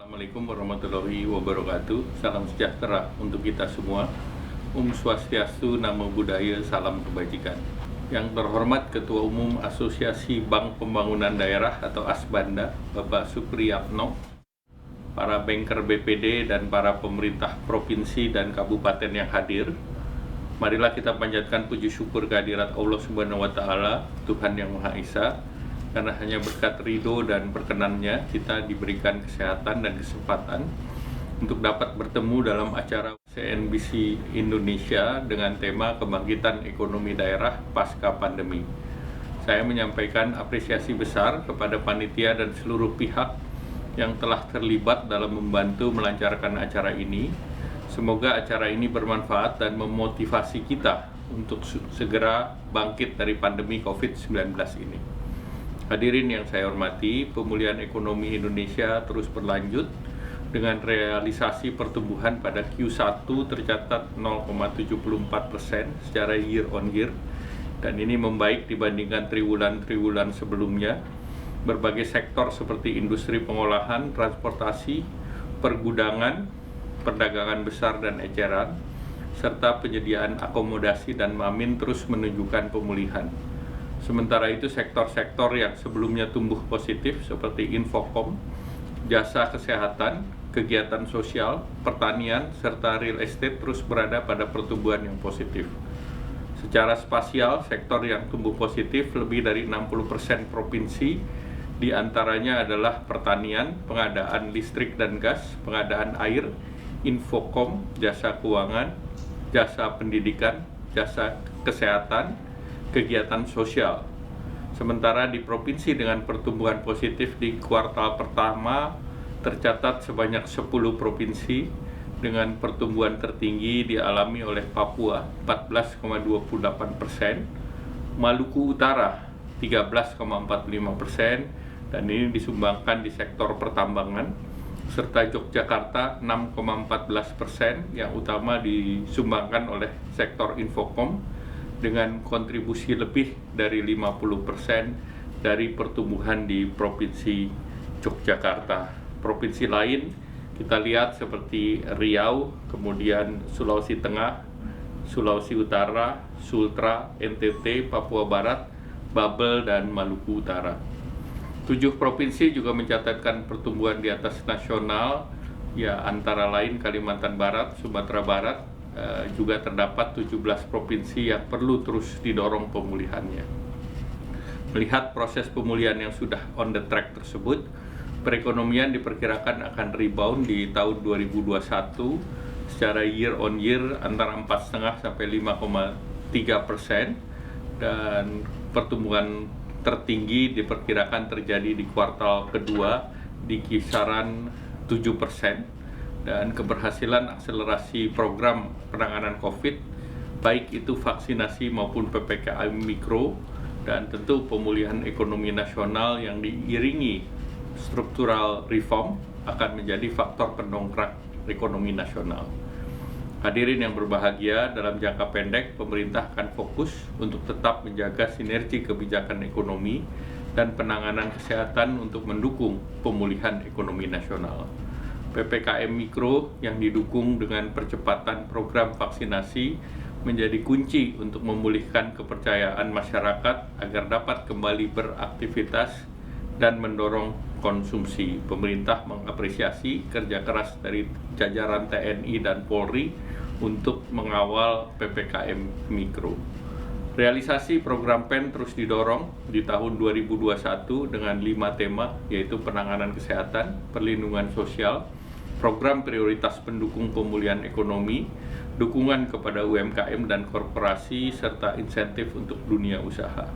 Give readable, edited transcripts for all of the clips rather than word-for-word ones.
Assalamualaikum warahmatullahi wabarakatuh. Salam sejahtera untuk kita semua. Swastiastu, Namo Buddhaya, salam kebajikan. Yang terhormat Ketua Umum Asosiasi Bank Pembangunan Daerah atau Asbanda, Bapak Supriyatno, para banker BPD dan para pemerintah provinsi dan kabupaten yang hadir. Marilah kita panjatkan puji syukur kehadirat Allah Subhanahu wa Ta'ala, Tuhan yang Maha Esa. Karena hanya berkat ridho dan perkenannya kita diberikan kesehatan dan kesempatan untuk dapat bertemu dalam acara CNBC Indonesia dengan tema Kebangkitan Ekonomi Daerah Pasca Pandemi. Saya menyampaikan apresiasi besar kepada panitia dan seluruh pihak yang telah terlibat dalam membantu melancarkan acara ini. Semoga acara ini bermanfaat dan memotivasi kita untuk segera bangkit dari pandemi COVID-19 ini. Hadirin yang saya hormati, pemulihan ekonomi Indonesia terus berlanjut dengan realisasi pertumbuhan pada Q1 tercatat 0,74% secara year on year, dan ini membaik dibandingkan triwulan sebelumnya. Berbagai sektor seperti industri pengolahan, transportasi, pergudangan, perdagangan besar dan eceran, serta penyediaan akomodasi dan mamin terus menunjukkan pemulihan. Sementara itu sektor-sektor yang sebelumnya tumbuh positif seperti infokom, jasa kesehatan, kegiatan sosial, pertanian, serta real estate terus berada pada pertumbuhan yang positif. Secara spasial, sektor yang tumbuh positif lebih dari 60% provinsi, diantaranya adalah pertanian, pengadaan listrik dan gas, pengadaan air, infokom, jasa keuangan, jasa pendidikan, jasa kesehatan, kegiatan sosial. Sementara di provinsi dengan pertumbuhan positif di kuartal pertama tercatat sebanyak 10 provinsi, dengan pertumbuhan tertinggi dialami oleh Papua 14,28%, Maluku Utara 13,45%, dan ini disumbangkan di sektor pertambangan, serta Yogyakarta 6,14%, yang utama disumbangkan oleh sektor infokom dengan kontribusi lebih dari 50% dari pertumbuhan di Provinsi Yogyakarta. Provinsi lain kita lihat seperti Riau, kemudian Sulawesi Tengah, Sulawesi Utara, Sultra, NTT, Papua Barat, Babel, dan Maluku Utara. 7 provinsi juga mencatatkan pertumbuhan di atas nasional, ya antara lain Kalimantan Barat, Sumatera Barat, juga terdapat 17 provinsi yang perlu terus didorong pemulihannya. Melihat proses pemulihan yang sudah on the track tersebut, perekonomian diperkirakan akan rebound di tahun 2021 secara year on year antara 4,5 sampai 5,3%, dan pertumbuhan tertinggi diperkirakan terjadi di kuartal kedua di kisaran 7%. Dan keberhasilan akselerasi program penanganan COVID, baik itu vaksinasi maupun PPKM Mikro, dan tentu pemulihan ekonomi nasional yang diiringi struktural reform akan menjadi faktor pendongkrak ekonomi nasional. Hadirin yang berbahagia, dalam jangka pendek pemerintah akan fokus untuk tetap menjaga sinergi kebijakan ekonomi dan penanganan kesehatan untuk mendukung pemulihan ekonomi nasional. PPKM Mikro yang didukung dengan percepatan program vaksinasi menjadi kunci untuk memulihkan kepercayaan masyarakat agar dapat kembali beraktivitas dan mendorong konsumsi. Pemerintah mengapresiasi kerja keras dari jajaran TNI dan Polri untuk mengawal PPKM Mikro. Realisasi program PEN terus didorong di tahun 2021 dengan 5 tema, yaitu penanganan kesehatan, perlindungan sosial, program prioritas pendukung pemulihan ekonomi, dukungan kepada UMKM dan korporasi, serta insentif untuk dunia usaha.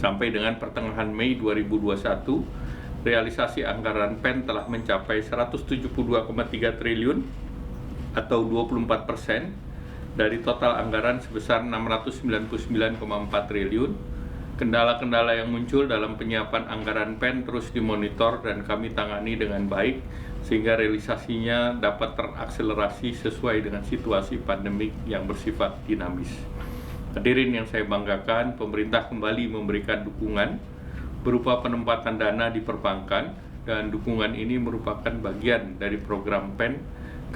Sampai dengan pertengahan Mei 2021, realisasi anggaran PEN telah mencapai 172,3 triliun atau 24% dari total anggaran sebesar 699,4 triliun. Kendala-kendala yang muncul dalam penyiapan anggaran PEN terus dimonitor dan kami tangani dengan baik sehingga realisasinya dapat terakselerasi sesuai dengan situasi pandemik yang bersifat dinamis. Hadirin yang saya banggakan, pemerintah kembali memberikan dukungan berupa penempatan dana di perbankan dan dukungan ini merupakan bagian dari program PEN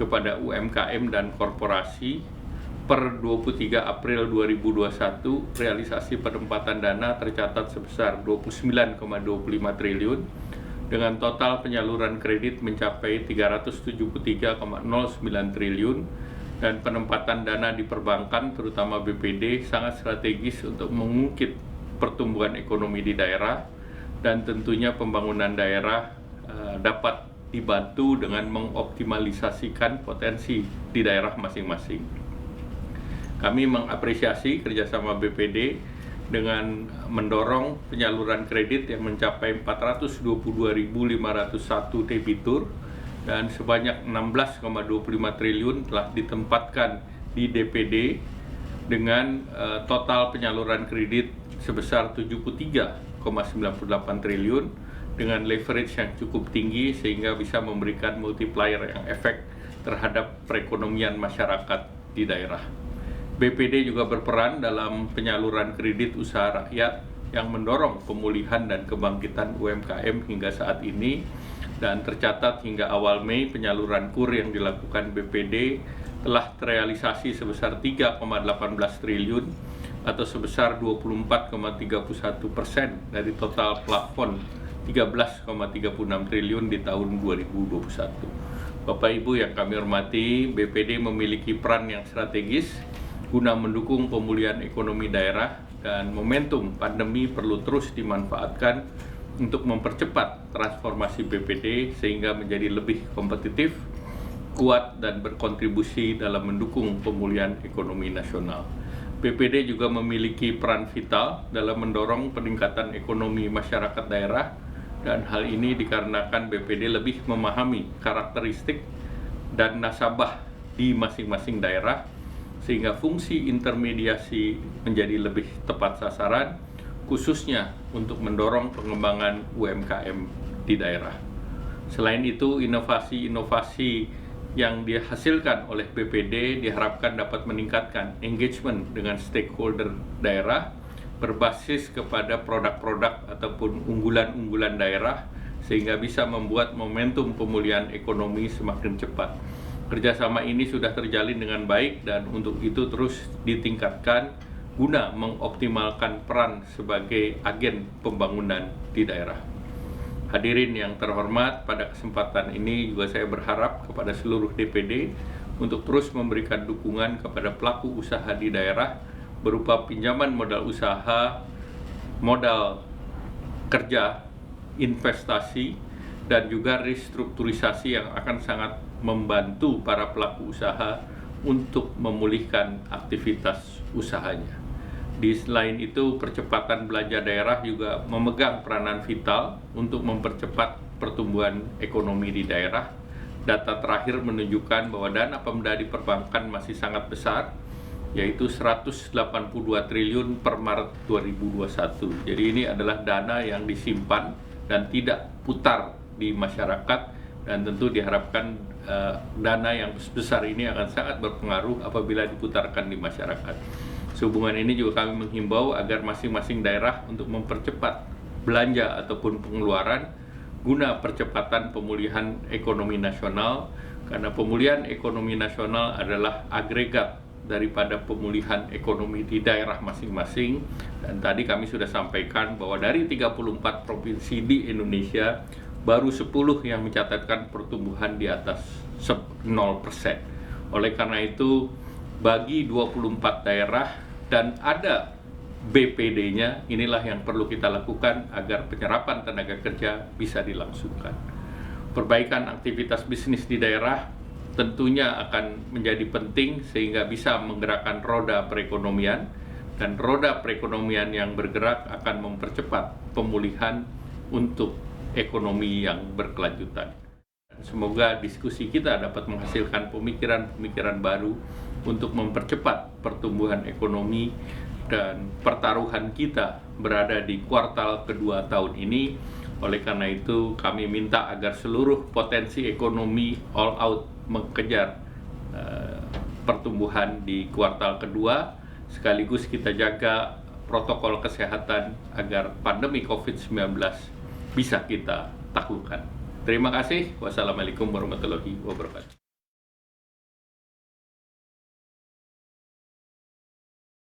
kepada UMKM dan korporasi. Per 23 April 2021, realisasi penempatan dana tercatat sebesar 29,25 triliun dengan total penyaluran kredit mencapai 373,09 triliun, dan penempatan dana di perbankan terutama BPD sangat strategis untuk mengungkit pertumbuhan ekonomi di daerah, dan tentunya pembangunan daerah dapat dibantu dengan mengoptimalisasikan potensi di daerah masing-masing. Kami mengapresiasi kerjasama BPD dengan mendorong penyaluran kredit yang mencapai 422.501 debitur, dan sebanyak 16,25 triliun telah ditempatkan di DPD dengan total penyaluran kredit sebesar 73,98 triliun dengan leverage yang cukup tinggi sehingga bisa memberikan multiplier yang efek terhadap perekonomian masyarakat di daerah. BPD juga berperan dalam penyaluran kredit usaha rakyat yang mendorong pemulihan dan kebangkitan UMKM hingga saat ini, dan tercatat hingga awal Mei penyaluran KUR yang dilakukan BPD telah terrealisasi sebesar 3,18 triliun atau sebesar 24,31% dari total plafon 13,36 triliun di tahun 2021. Bapak Ibu yang kami hormati, BPD memiliki peran yang strategis guna mendukung pemulihan ekonomi daerah, dan momentum pandemi perlu terus dimanfaatkan untuk mempercepat transformasi BPD sehingga menjadi lebih kompetitif, kuat, dan berkontribusi dalam mendukung pemulihan ekonomi nasional. BPD juga memiliki peran vital dalam mendorong peningkatan ekonomi masyarakat daerah, dan hal ini dikarenakan BPD lebih memahami karakteristik dan nasabah di masing-masing daerah, sehingga fungsi intermediasi menjadi lebih tepat sasaran, khususnya untuk mendorong pengembangan UMKM di daerah. Selain itu, inovasi-inovasi yang dihasilkan oleh BPD diharapkan dapat meningkatkan engagement dengan stakeholder daerah berbasis kepada produk-produk ataupun unggulan-unggulan daerah, sehingga bisa membuat momentum pemulihan ekonomi semakin cepat. Kerjasama ini sudah terjalin dengan baik, dan untuk itu terus ditingkatkan guna mengoptimalkan peran sebagai agen pembangunan di daerah. Hadirin yang terhormat, pada kesempatan ini juga saya berharap kepada seluruh DPD untuk terus memberikan dukungan kepada pelaku usaha di daerah berupa pinjaman modal usaha, modal kerja, investasi, dan juga restrukturisasi yang akan sangat membantu para pelaku usaha untuk memulihkan aktivitas usahanya. Di selain itu, percepatan belanja daerah juga memegang peranan vital untuk mempercepat pertumbuhan ekonomi di daerah. Data terakhir menunjukkan bahwa dana pemda di perbankan masih sangat besar, yaitu 182 triliun per Maret 2021. Jadi ini adalah dana yang disimpan dan tidak putar di masyarakat, dan tentu diharapkan dana yang besar ini akan sangat berpengaruh apabila diputarkan di masyarakat. Sehubungan ini juga kami menghimbau agar masing-masing daerah untuk mempercepat belanja ataupun pengeluaran guna percepatan pemulihan ekonomi nasional, karena pemulihan ekonomi nasional adalah agregat daripada pemulihan ekonomi di daerah masing-masing. Dan tadi kami sudah sampaikan bahwa dari 34 provinsi di Indonesia, baru 10 yang mencatatkan pertumbuhan di atas 0%. Oleh karena itu, bagi 24 daerah dan ada BPD-nya, inilah yang perlu kita lakukan agar penyerapan tenaga kerja bisa dilangsungkan. Perbaikan aktivitas bisnis di daerah tentunya akan menjadi penting sehingga bisa menggerakkan roda perekonomian, dan roda perekonomian yang bergerak akan mempercepat pemulihan untuk ekonomi yang berkelanjutan. Semoga diskusi kita dapat menghasilkan pemikiran-pemikiran baru untuk mempercepat pertumbuhan ekonomi, dan pertaruhan kita berada di kuartal kedua tahun ini. Oleh karena itu, kami minta agar seluruh potensi ekonomi all out mengejar pertumbuhan di kuartal kedua, sekaligus kita jaga protokol kesehatan agar pandemi COVID-19 bisa kita taklukkan. Terima kasih. Wassalamualaikum warahmatullahi wabarakatuh.